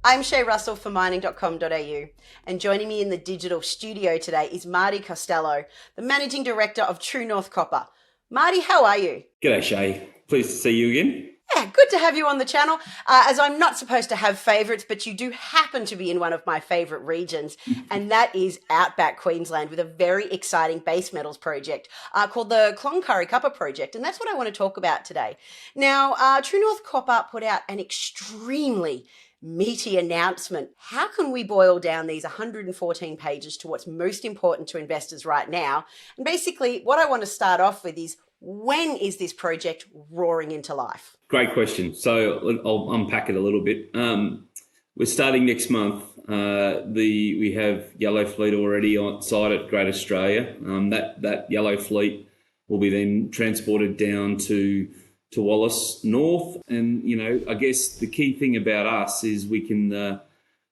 I'm Shay Russell for mining.com.au, and joining me in the digital studio today is Marty Costello, the Managing Director of Tru North Copper. Marty, how are you? G'day, Shay. Pleased to see you again. Yeah, good to have you on the channel. As I'm not supposed to have favourites, but you do happen to be in one of my favourite regions, and that is Outback Queensland with a very exciting base metals project called the Cloncurry Copper Project, and that's what I want to talk about today. Now, Tru North Copper put out an extremely meaty announcement. How can we boil down these 114 pages to what's most important to investors right now? And basically, what I want to start off with is, when is this project roaring into life? Great question. So I'll unpack it a little bit. We're starting next month. We have yellow fleet already on site at Great Australia. That yellow fleet will be then transported down to Wallace North. And, you know, I guess the key thing about us is once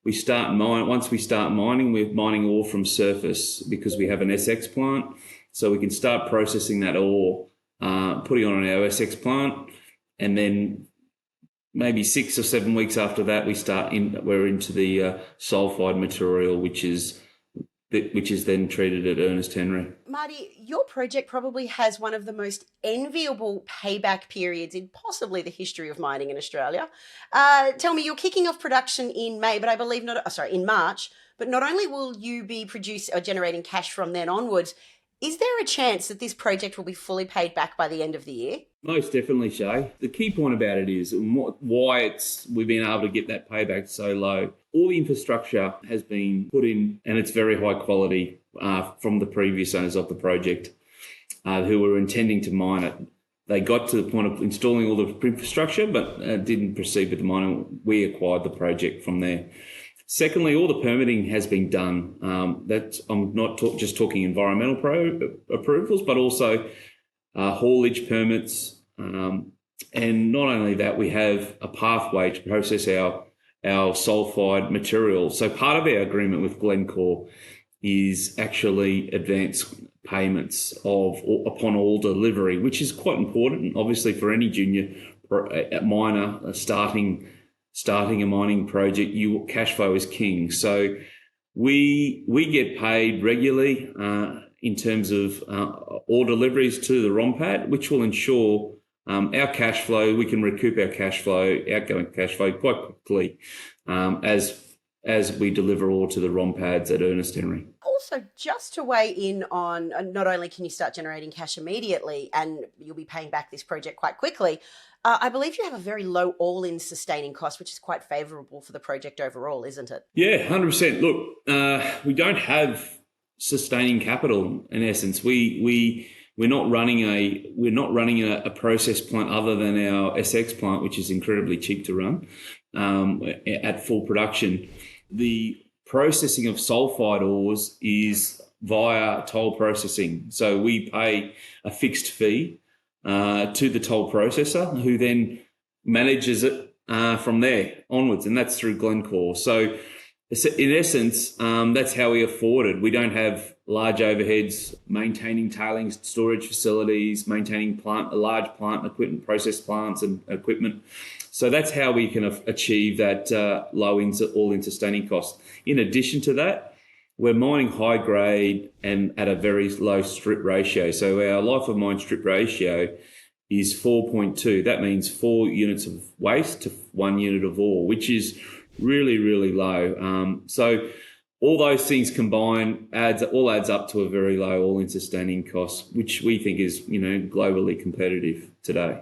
we start mining, we're mining ore from surface because we have an SX plant. So we can start processing that ore, putting on our SX plant, and then maybe 6 or 7 weeks after that, we're into the sulfide material, which is then treated at Ernest Henry. Marty, your project probably has one of the most enviable payback periods in possibly the history of mining in Australia. Tell me, you're kicking off production in May, but I believe in March. But not only will you be generating cash from then onwards, is there a chance that this project will be fully paid back by the end of the year? Most definitely, Shay. The key point about it is why we've been able to get that payback so low. All the infrastructure has been put in, and it's very high quality from the previous owners of the project who were intending to mine it. They got to the point of installing all the infrastructure, but didn't proceed with the mining. We acquired the project from there. Secondly, all the permitting has been done. I'm not just talking environmental approvals, but also haulage permits. And not only that, we have a pathway to process our sulfide material. So part of our agreement with Glencore is actually advance payments upon all delivery, which is quite important, obviously, for any junior miner starting a mining project. Cash flow is king. So we get paid regularly in terms of ore deliveries to the ROM pad, which will ensure our cash flow. We can recoup our outgoing cash flow quite quickly as we deliver ore to the ROM pads at Ernest Henry. Also, just to weigh in on, not only can you start generating cash immediately and you'll be paying back this project quite quickly, I believe you have a very low all-in sustaining cost, which is quite favourable for the project overall, isn't it? Yeah, 100%. Look, we don't have sustaining capital in essence. We're not running a process plant other than our SX plant, which is incredibly cheap to run at full production. The processing of sulfide ores is via toll processing. So we pay a fixed fee to the toll processor, who then manages it from there onwards, and that's through Glencore. So in essence, that's how we afford it. We don't have large overheads, maintaining tailings storage facilities, maintaining large plant equipment, process plants and equipment. So that's how we can achieve that low all-in sustaining cost. In addition to that, we're mining high grade and at a very low strip ratio. So our life of mine strip ratio is 4.2. That means 4 units of waste to 1 unit of ore, which is really, really low. So all those things combined adds up to a very low all-in sustaining cost, which we think is, globally competitive today.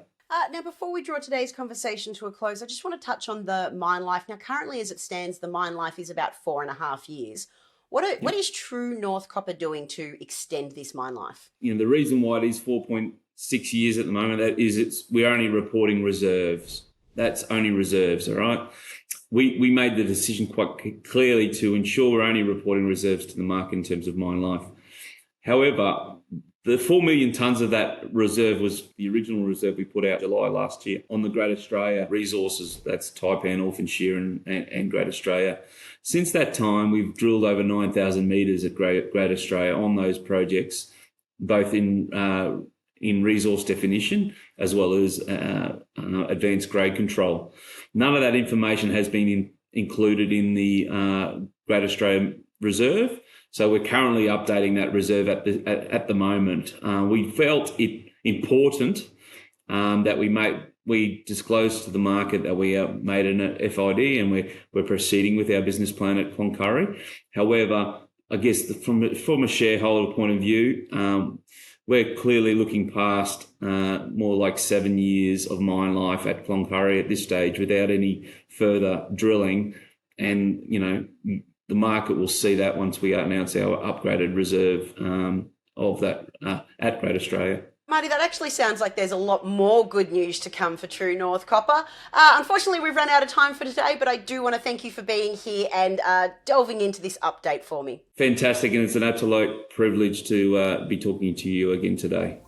Now, before we draw today's conversation to a close, I just want to touch on the mine life. Now, currently, as it stands, the mine life is about 4.5 years. What is Tru North Copper doing to extend this mine life? The reason why it is 4.6 years at the moment is we're only reporting reserves. That's only reserves, all right? We made the decision quite clearly to ensure we're only reporting reserves to the market in terms of mine life. However, the 4 million tonnes of that reserve was the original reserve we put out July last year on the Great Australia resources. That's Taipan, Orphan Shear and Great Australia. Since that time, we've drilled over 9,000 metres at Great Australia on those projects, both in resource definition as well as advanced grade control. None of that information has been included in the Great Australian Reserve. So we're currently updating that reserve at the moment. We felt it important that we disclosed to the market that we made an FID and we're proceeding with our business plan at Cloncurry. However, I guess from a shareholder point of view, we're clearly looking past more like 7 years of mine life at Cloncurry at this stage without any further drilling. And, the market will see that once we announce our upgraded reserve of that at Great Australia. Marty, that actually sounds like there's a lot more good news to come for Tru North Copper. Unfortunately, we've run out of time for today, but I do want to thank you for being here and delving into this update for me. Fantastic, and it's an absolute privilege to be talking to you again today.